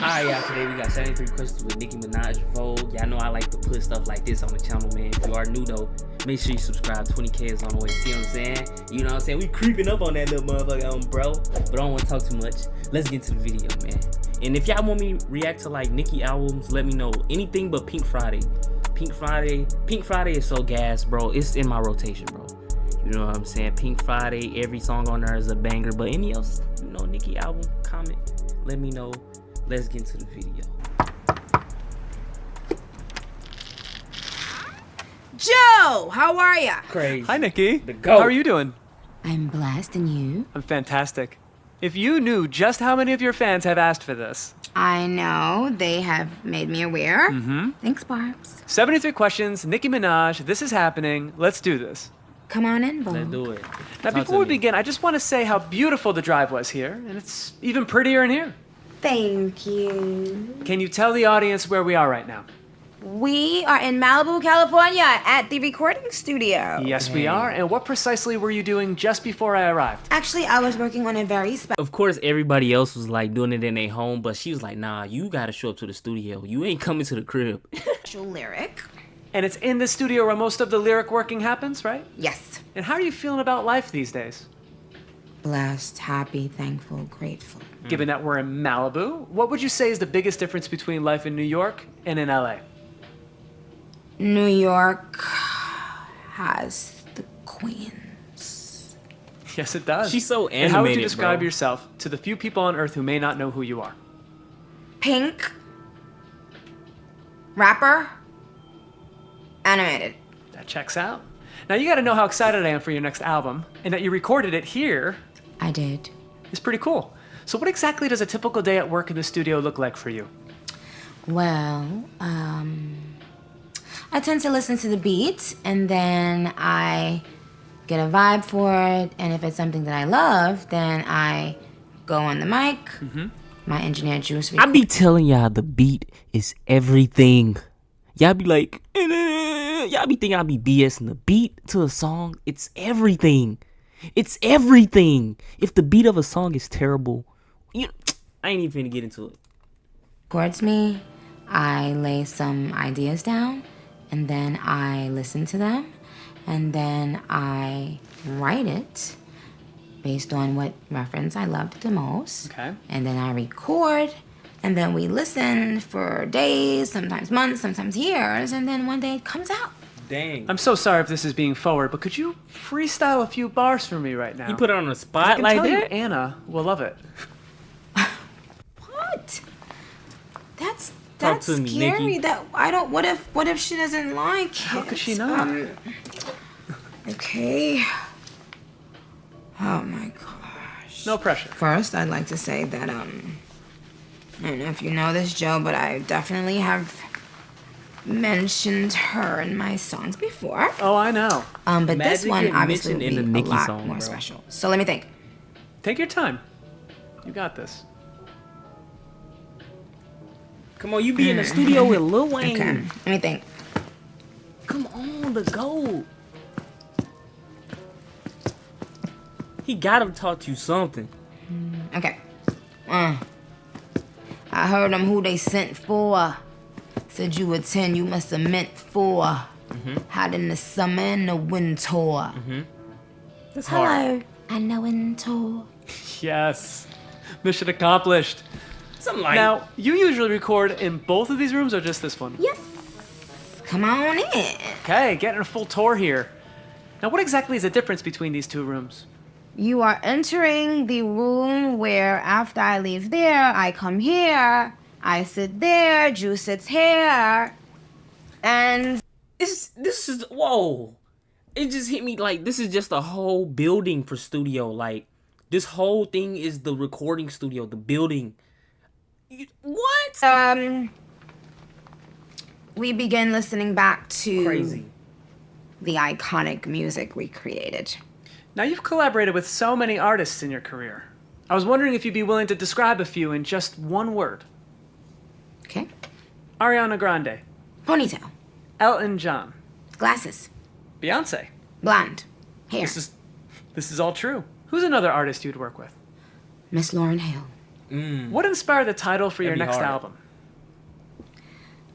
Alright, y'all, today we got 73 questions with Nicki Minaj, Vogue. Y'all know I like to put stuff like this on the channel, man. If you are new, though, make sure you subscribe. 20K is on the way, see what I'm saying? You know what I'm saying? We creeping up on that little motherfucker, bro. But I don't want to talk too much. Let's get to the video, man. And if y'all want me to react to, like, Nicki albums, let me know. Anything but Pink Friday. Pink Friday is so gas, bro. It's in my rotation, bro. You know what I'm saying? Pink Friday, every song on there is a banger. But any else, you know, Nicki album, comment, let me know. Let's get into the video. Joe, how are ya? Crazy. Hi, Nicki. The GOAT. How are you doing? I'm blessed, and you? I'm fantastic. If you knew just how many of your fans have asked for this. I know. They have made me aware. Mm-hmm. Thanks, Barbs. 73 questions, Nicki Minaj, this is happening. Let's do this. Come on in, Vogue. Let's do it. Now, before we begin, I just want to say how beautiful the drive was here, and it's even prettier in here. Thank you. Can you tell the audience where we are right now? We are in Malibu, California at the recording studio. Yes, we are. And what precisely were you doing just before I arrived? Actually, I was working on a very Of course, everybody else was like doing it in their home, but she was like, nah, you gotta show up to the studio. You ain't coming to the crib. special lyric. And it's in the studio where most of the lyric working happens, right? Yes. And how are you feeling about life these days? Blessed, happy, thankful, grateful. Given that we're in Malibu, what would you say is the biggest difference between life in New York and in LA? New York has the queens. Yes, it does. She's so And how would you animated, describe bro. yourself to the few people on Earth who may not know who you are? Pink. Rapper. Animated. That checks out. Now you gotta know how excited I am for your next album, and that you recorded it here I did. is pretty cool. So what exactly does a typical day at work in the studio look like for you? Well, I tend to listen to the beat and then I get a vibe for it. And if it's something that I love, then I go on the mic. Mm-hmm. My engineer Juice. I be telling y'all the beat is everything. Y'all be like, y'all be thinking I be BSing. The beat to a song, it's everything. It's everything. If the beat of a song is terrible, I ain't even finna get into it. Towards me, I lay some ideas down and then I listen to them and then I write it based on what reference I loved the most. Okay. And then I record and then we listen for days, sometimes months, sometimes years, and then one day it comes out. Dang. I'm so sorry if this is being forward, but could you freestyle a few bars for me right now? You put it on the I spot can like tell you that? Anna will love it. What? That's Talk to me, scary. Nicki. That I don't. What if she doesn't like it? How could she not? Okay. Oh my gosh. No pressure. First, I'd like to say that I don't know if you know this, Joe, but I definitely have mentioned her in my songs before. Oh, I know. But this Magic one get obviously mentioned will in be the a Nicki lot song, more bro. special. So let me think. Take your time. You got this. Come on, you be in the studio with Lil Wayne. Okay. Let me think. Come on, the GOAT. He gotta taught you something. Okay. I heard them who they sent for. Said you were 10, you must have meant 4. Hot in the summer and the winter. That's hard. Hello, and the winter. Yes. Mission accomplished. Something like Now, you usually record in both of these rooms or just this one? Yes. Come on in. Okay, getting a full tour here. Now, what exactly is the difference between these two rooms? You are entering the room where after I leave there, I come here, I sit there, Juice sits here, and this is whoa. It just hit me like this is just a whole building for studio. Like this whole thing is the recording studio, the building. What? we begin listening back to Crazy. the iconic music we created. Now, you've collaborated with so many artists in your career. I was wondering if you'd be willing to describe a few in just one word. Okay? Ariana Grande, Ponytail, Elton John, glasses, Beyonce. blonde, hair, This is all true. Who's another artist you'd work with? Miss Lauryn Hill. What inspired the title for your That'd be next hard. album?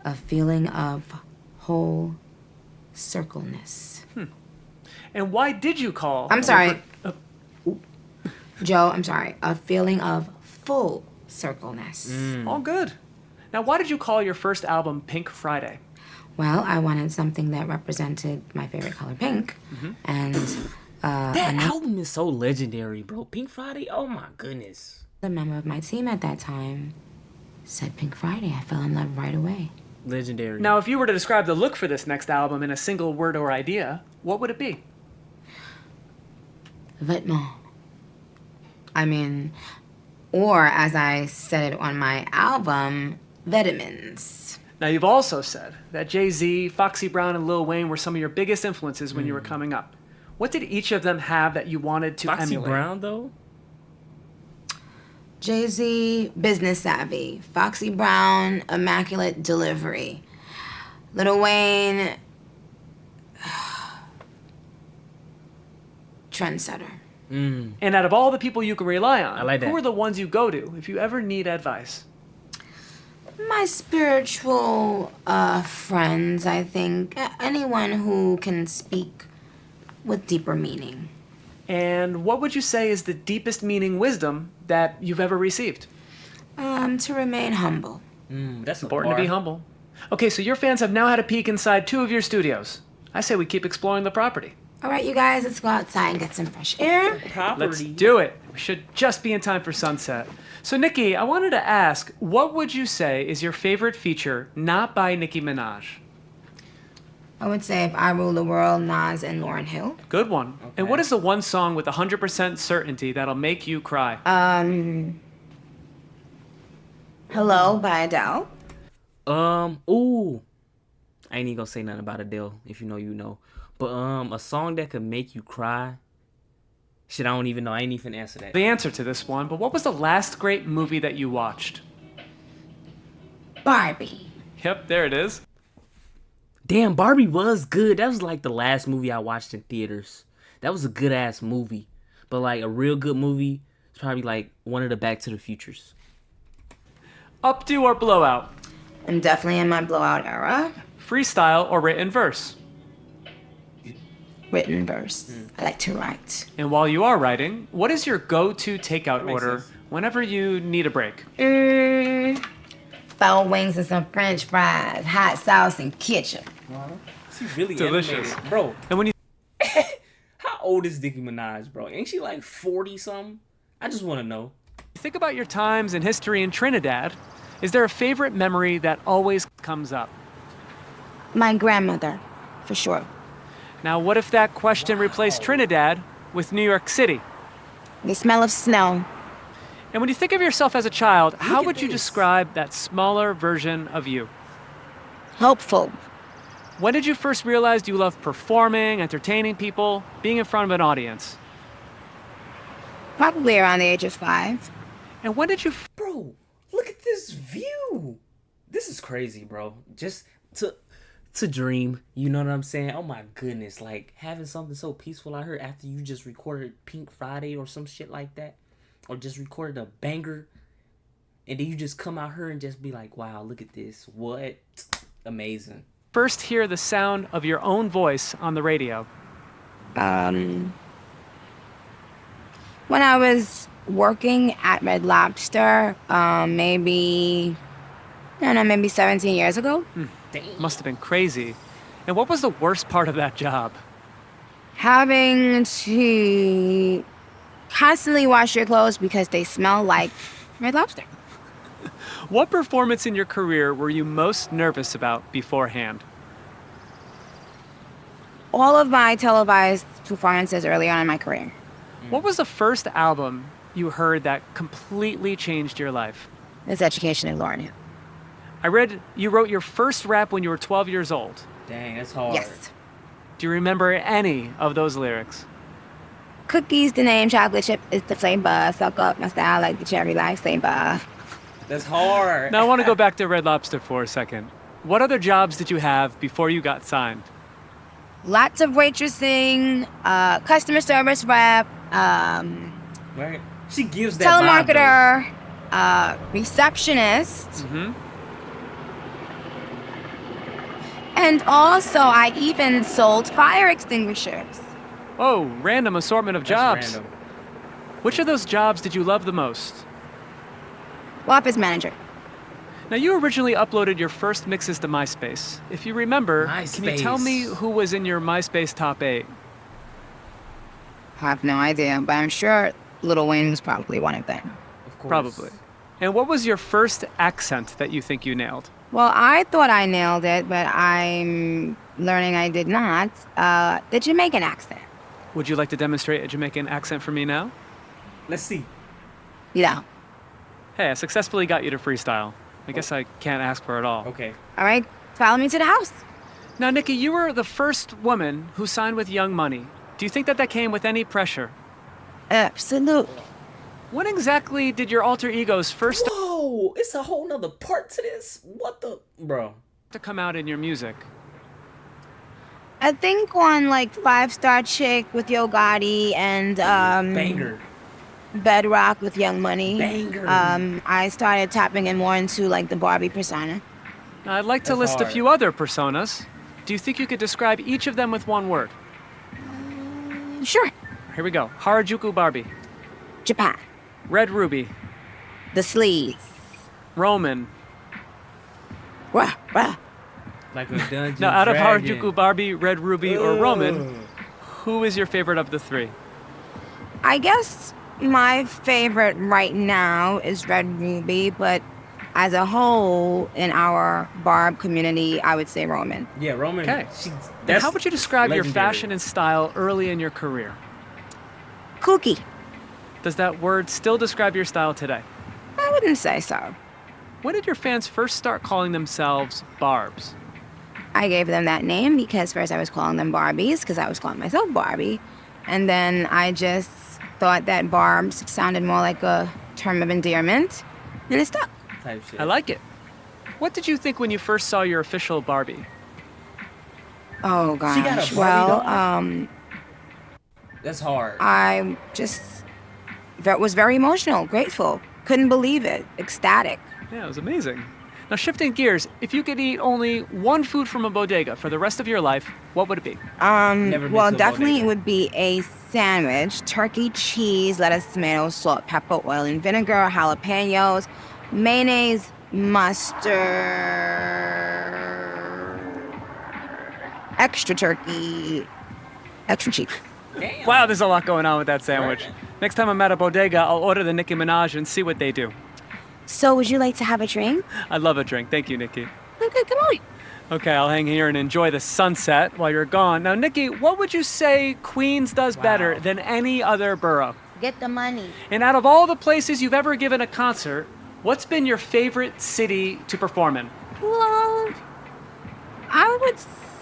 A feeling of whole circleness. And why did you call? I'm sorry. Joe, I'm sorry. A feeling of full circleness. All good. Now, why did you call your first album Pink Friday? Well, I wanted something that represented my favorite color, pink. And That album is so legendary, bro. Pink Friday. Oh my goodness. the member of my team at that time said Pink Friday. I fell in love right away. Legendary. Now, if you were to describe the look for this next album in a single word or idea, what would it be? Vêtements. I mean, or as I said it on my album, vitamins. Now, you've also said that Jay-Z, Foxy Brown, and Lil Wayne were some of your biggest influences when you were coming up. What did each of them have that you wanted to Foxy emulate? Brown though. Jay-Z, business savvy. Foxy Brown, immaculate delivery. Lil Wayne, trendsetter. And out of all the people you can rely on, I like that. who are the ones you go to if you ever need advice? My spiritual friends, I think. Anyone who can speak with deeper meaning. And what would you say is the deepest meaning wisdom that you've ever received? To remain humble. That's Important to be humble. Okay, so your fans have now had a peek inside 2 of your studios. I say we keep exploring the property. All right, you guys, let's go outside and get some fresh air. Property. Let's do it. We should just be in time for sunset. So, Nicki, I wanted to ask, what would you say is your favorite feature not by Nicki Minaj? I would say If I Rule the World, Nas and Lauryn Hill. Good one. And what is the one song with 100% certainty that'll make you cry? Hello by Adele. Ooh. I ain't even gonna say nothing about Adele. If you know, you know. But a song that could make you cry. Shit, I don't even know. I ain't even answer that. The answer to this one, but what was the last great movie that you watched? Barbie. Yep, there it is. Damn, Barbie was good. That was like the last movie I watched in theaters. That was a good ass movie. But like a real good movie is probably like one of the Back to the Futures. Updo or blowout? I'm definitely in my blowout era. Freestyle or written verse? Written verse. I like to write. And while you are writing, what is your go-to takeout makes order sense. whenever you need a break? Four wings and some French fries, hot sauce and ketchup. She really Delicious. animated. Bro, And when you how old is Nicki Minaj, bro? Ain't she like 40 something? I just want to know. think about your times in history in Trinidad, is there a favorite memory that always comes up? My grandmother, for sure. Now, what if that question replaced Trinidad with New York City? The smell of snow. And when you think of yourself as a child, how at would you this. describe that smaller version of you? Hopeful. When did you first realize you loved performing, entertaining people, being in front of an audience? Probably around the age of 5. And when did you Bro, look at this view. This is crazy, bro. Just to dream, you know what I'm saying? Oh my goodness, like having something so peaceful out here after you just recorded Pink Friday or some shit like that, or just recorded a banger, and then you just come out here and just be like, wow, look at this. What? Amazing. first hear the sound of your own voice on the radio? When I was working at Red Lobster, maybe 17 years ago. Damn. Must have been crazy. And what was the worst part of that job? Having to constantly wash your clothes because they smell like Red Lobster. What performance in your career were you most nervous about beforehand? All of my televised performances early on in my career. What was the first album you heard that completely changed your life? This Education in Lauryn Hill. I read you wrote your first rap when you were 12 years old. Dang, that's hard. Yes. Do you remember any of those lyrics? Cookies the name, chocolate chip is the flavor. Suck up my style like the cherry lifesaver. That's hard. Now I want to go back to Red Lobster for a second. What other jobs did you have before you got signed? Lots of waitressing, customer service rep, Right? She gives that vibe, telemarketer. receptionist, Mm-hmm. and also I even sold fire extinguishers. Oh, random assortment of That's jobs. random. Which of those jobs did you love the most? Office manager. Now, you originally uploaded your first mixes to MySpace. If you remember, can you tell me MySpace. who was in your MySpace top 8? I have no idea, but I'm sure Lil Wayne was probably one of them. Of course. Probably. And what was your first accent that you think you nailed? Well, I thought I nailed it, but I'm learning I did not. The Jamaican accent. Would you like to demonstrate a Jamaican accent for me now? Let's see. You know. Hey, I successfully got you to freestyle. I guess I can't ask for it all. Okay. All right, follow me to the house. Now, Nicki, you were the first woman who signed with Young Money. Do you think that came with any pressure? Absolutely. When exactly did your alter egos first Whoa! It's a whole nother part to this. What the, bro? to come out in your music? I think on like 5-Star Chick with Yo Gotti and Banger. Bedrock with Young Money. Banger. I started tapping in more into like the Barbie persona. Now, I'd like to That's list a hard. few other personas. Do you think you could describe each of them with one word? Sure. Here we go. Harajuku Barbie, Japan. Red Ruby, The sleeves. Roman. Wah, wah. Like a dungeon. Now, out of dragon. Harajuku Barbie, Red Ruby, or Roman, who is your favorite of the three? I guess my favorite right now is Red Ruby, but as a whole in our Barb community, I would say Roman. Yeah, Roman. Okay. That's How would you describe your legendary. fashion and style early in your career? Kooky. Does that word still describe your style today? I wouldn't say so. When did your fans first start calling themselves Barbs? I gave them that name because first I was calling them Barbies because I was calling myself Barbie. And then I just thought that Barbs sounded more like a term of endearment. And it stuck. Type shit. I like it. What did you think when you first saw your official Barbie? Oh gosh. She got a Barbie well, doll? That's hard. I just was very emotional, grateful, couldn't believe it, ecstatic. Yeah, it was amazing. Now, shifting gears, if you could eat only one food from a bodega for the rest of your life, what would it be? Never been Well, to a definitely bodega. it would be a sandwich: turkey, cheese, lettuce, tomato, salt, pepper, oil, and vinegar, jalapenos, mayonnaise, mustard, extra turkey, extra cheese. Damn. Wow, there's a lot going on with that sandwich. Right. Next time I'm at a bodega, I'll order the Nicki Minaj and see what they do. So, would you like to have a drink? I love a drink. Thank you, Nicki. Okay, come on. Okay, I'll hang here and enjoy the sunset while you're gone. Now, Nicki, what would you say Queens does better Wow. than any other borough? Get the money. And out of all the places you've ever given a concert, what's been your favorite city to perform in? Well, I would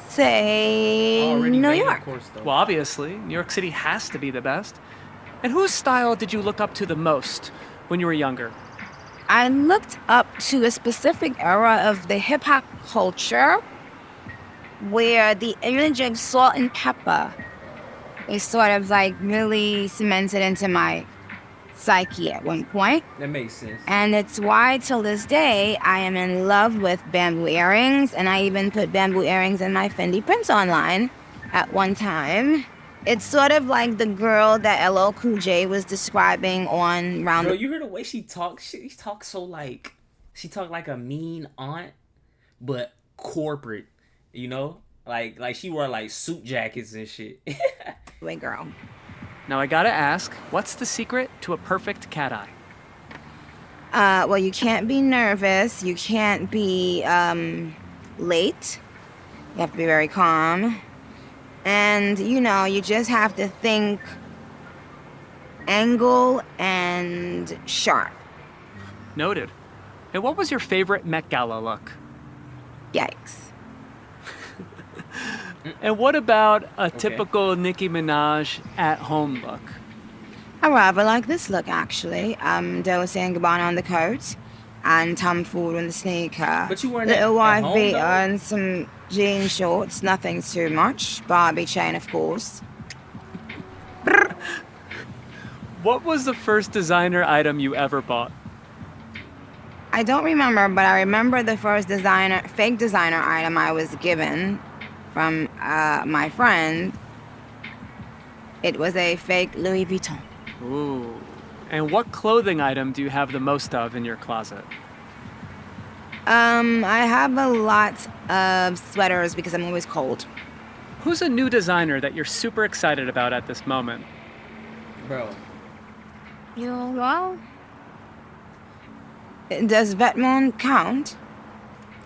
say Already New made, York. Of course, though. Well, obviously, New York City has to be the best. And whose style did you look up to the most when you were younger? I looked up to a specific era of the hip hop culture where the image of salt and pepper is sort of like really cemented into my psyche at one point. That makes sense. And it's why till this day I am in love with bamboo earrings, and I even put bamboo earrings in my Fendi prints online at one time. It's sort of like the girl that LL Cool J was describing on Round Bro, the you heard the way she talks? She talks so like, she talked like a mean aunt, but corporate, you know? Like she wore like suit jackets and shit. Way girl. Now, I gotta ask, what's the secret to a perfect cat eye? Well, you can't be nervous. You can't be late. You have to be very calm. And, you know, you just have to think angle and sharp. Noted. And what was your favorite Met Gala look? Yikes. And what about a typical Nicki Minaj at-home look? I rather like this look, actually. Dolce & Gabbana on the coat and Tom Ford on the sneaker. But you weren't Little at white home, beater though? and some jean shorts, nothing too much. Barbie chain, of course. What was the first designer item you ever bought? I don't remember, but I remember the first fake designer item I was given from my friend. It was a fake Louis Vuitton. Ooh. And what clothing item do you have the most of in your closet? I have a lot of sweaters because I'm always cold. Who's a new designer that you're super excited about at this moment? Bro. Well, does Vetmon count?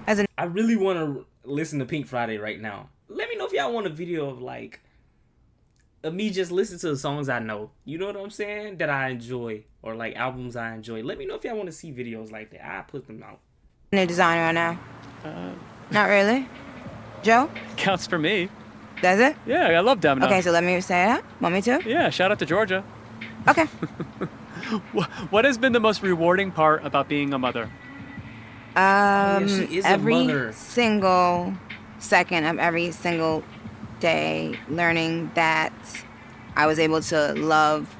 I really want to listen to Pink Friday right now. Let me know if y'all want a video of like of me just listening to the songs I know. You know what I'm saying? That I enjoy, or like albums I enjoy. Let me know if y'all want to see videos like that. I put them out. New designer right now? Not really. Joe? Counts for me. Does it? Yeah, I love Domino. Okay, so let me say that. Want me to? Yeah, shout out to Georgia. Okay. What has been the most rewarding part about being a mother? She is a mother. Every single second of every single day, learning that I was able to love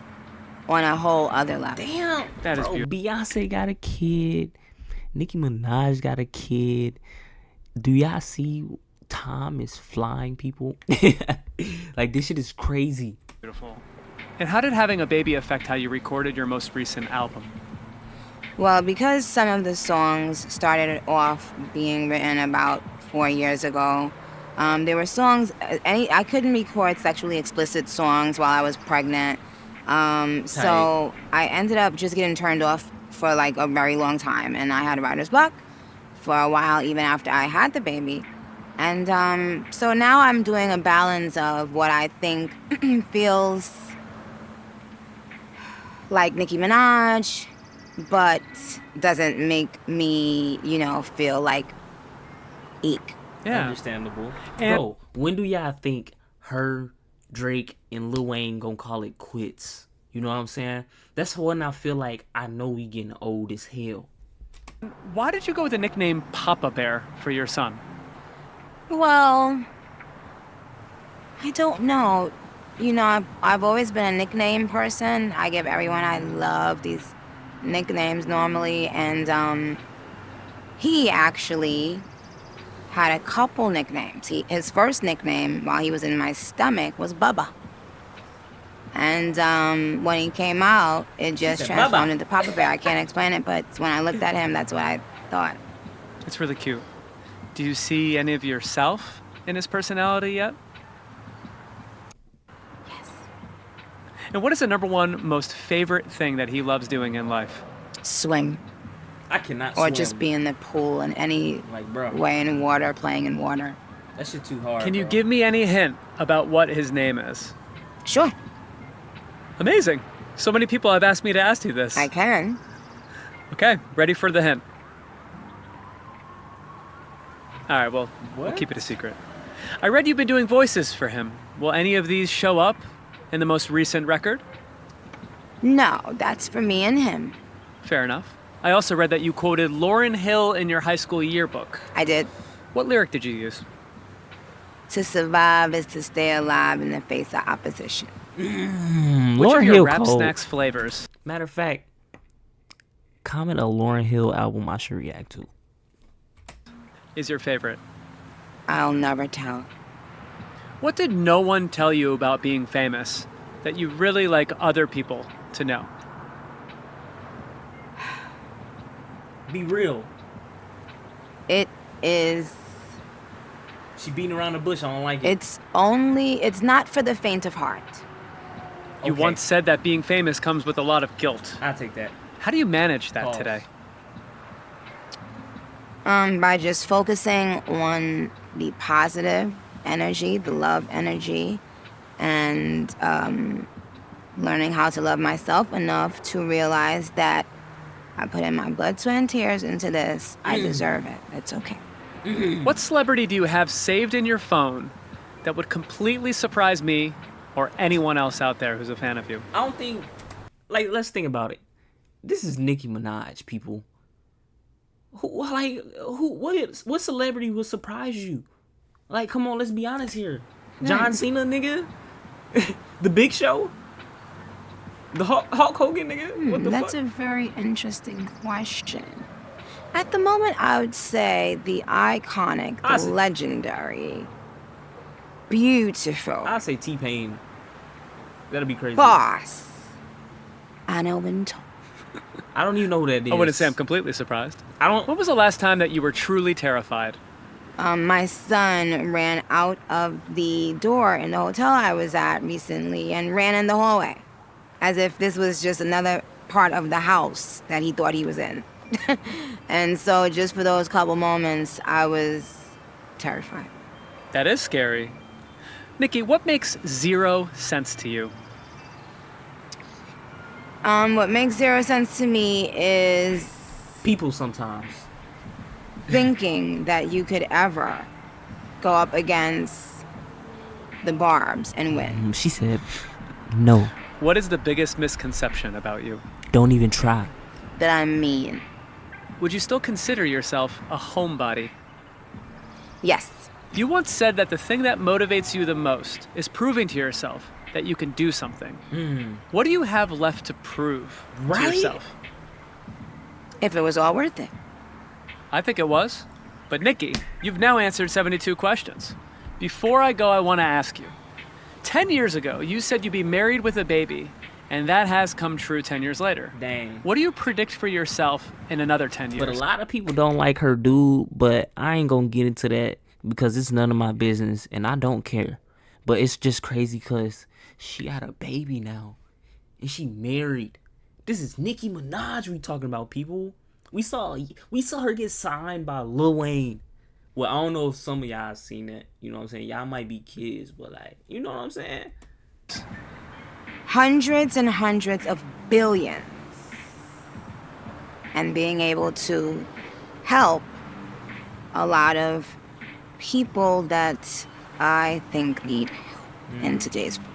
on a whole other level. Damn. That is beautiful. Beyonce got a kid. Nicki Minaj got a kid. Do y'all see Tom is flying people? Like, this shit is crazy. Beautiful. And how did having a baby affect how you recorded your most recent album? Well, because some of the songs started off being written about 4 years ago, there were songs, I couldn't record sexually explicit songs while I was pregnant. So I ended up just getting turned off for like a very long time. And I had writer's block for a while, even after I had the baby. And so now I'm doing a balance of what I think feels like Nicki Minaj, but doesn't make me, feel like eek. Yeah. Understandable. And Bro, when do y'all think her, Drake, and Lil Wayne gonna call it quits? You know what I'm saying? That's when I feel like I know we getting old as hell. why did you go with the nickname Papa Bear for your son? Well, I don't know. I've always been a nickname person. I give everyone I love these nicknames normally, and he actually had a couple nicknames. His first nickname while he was in my stomach was Bubba. And when he came out, it just transformed into Papa Bear. I can't explain it, but when I looked at him, that's what I thought. It's really cute. Do you see any of yourself in his personality yet? Yes. And what is the number one most favorite thing that he loves doing in life? Swim. I cannot Or swim. just be in the pool in any way in water, playing in water. That shit too hard. Can you bro. give me any hint about what his name is? Sure, Amazing. So many people have asked me to ask you this. I can. Okay, ready for the hint. All right, well, we'll What? keep it a secret. I read you've been doing voices for him. Will any of these show up in the most recent record? No, that's for me and him. Fair enough. I also read that you quoted Lauryn Hill in your high school yearbook. I did. What lyric did you use? To survive is to stay alive in the face of opposition. Which Lauryn of your Hill rap cold. snacks flavors? Matter of fact, comment a Lauryn Hill album I should react to. Is your favorite? I'll never tell. What did no one tell you about being famous that you really like other people to know? Be real. It is. She beating around the bush. I don't like it. It's not for the faint of heart. You Okay. once said that being famous comes with a lot of guilt. I'll take that. How do you manage that Pause. today? By just focusing on the positive energy, the love energy, and learning how to love myself enough to realize that I put in my blood, sweat, and tears into this. I deserve it. It's okay. What celebrity do you have saved in your phone that would completely surprise me or anyone else out there who's a fan of you? I don't think. Like, let's think about it. This is Nicki Minaj, people. What celebrity would surprise you? Like, come on, let's be honest here. John Cena, nigga. The Big Show. The Hulk Hogan, nigga. What the That's fuck? a very interesting question. At the moment, I would say the iconic, the Honestly. legendary, beautiful I'll say T-Pain. That'll be crazy. boss. Anna Wintour. I don't even know who that is. I wouldn't say I'm completely surprised. I don't. When was the last time that you were truly terrified? My son ran out of the door in the hotel I was at recently and ran in the hallway, as if this was just another part of the house that he thought he was in. And so just for those couple moments, I was terrified. That is scary. Nicki, what makes zero sense to you? What makes zero sense to me is People sometimes. thinking that you could ever go up against the Barbs and win. She said, no, What is the biggest misconception about you? don't even try. That I'm mean. Would you still consider yourself a homebody? Yes. You once said that the thing that motivates you the most is proving to yourself that you can do something. What do you have left to prove to Right? yourself? If it was all worth it. I think it was. But Nicki, you've now answered 72 questions. Before I go, I want to ask you. 10 years ago, you said you'd be married with a baby, and that has come true 10 years later. Dang. What do you predict for yourself in another 10 years? But a lot of people don't like her dude, but I ain't gonna get into that because it's none of my business and I don't care. But it's just crazy because she got a baby now and she married. This is Nicki Minaj we talking about, people. We saw her get signed by Lil Wayne. Well, I don't know if some of y'all seen that. You know what I'm saying? Y'all might be kids, but like, you know what I'm saying? Hundreds and hundreds of billions. And being able to help a lot of people that I think need help in today's world.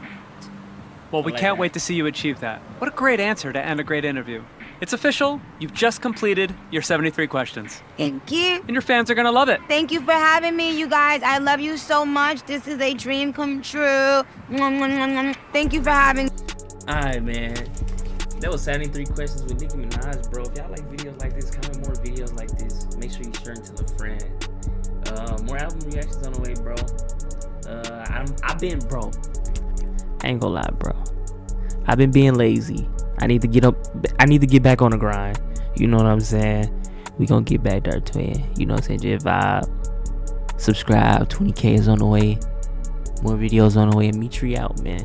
Well, we like can't that. wait to see you achieve that. What a great answer to end a great interview. It's official. You've just completed your 73 questions. Thank you. And your fans are going to love it. Thank you for having me, you guys. I love you so much. This is a dream come true. Mwah, mwah, mwah, mwah. Thank you for having me. Alright, man. That was 73 questions with Nicki Minaj, bro. If y'all like videos like this, comment more videos like this. Make sure you share it to a friend. More album reactions on the way, bro. I've been, bro. I ain't gonna lie, bro. I've been being lazy. I need to get up. I need to get back on the grind. You know what I'm saying? We gonna get back there, twin. You know what I'm saying? Just vibe. Subscribe. 20K is on the way. More videos on the way. And Metri out, man.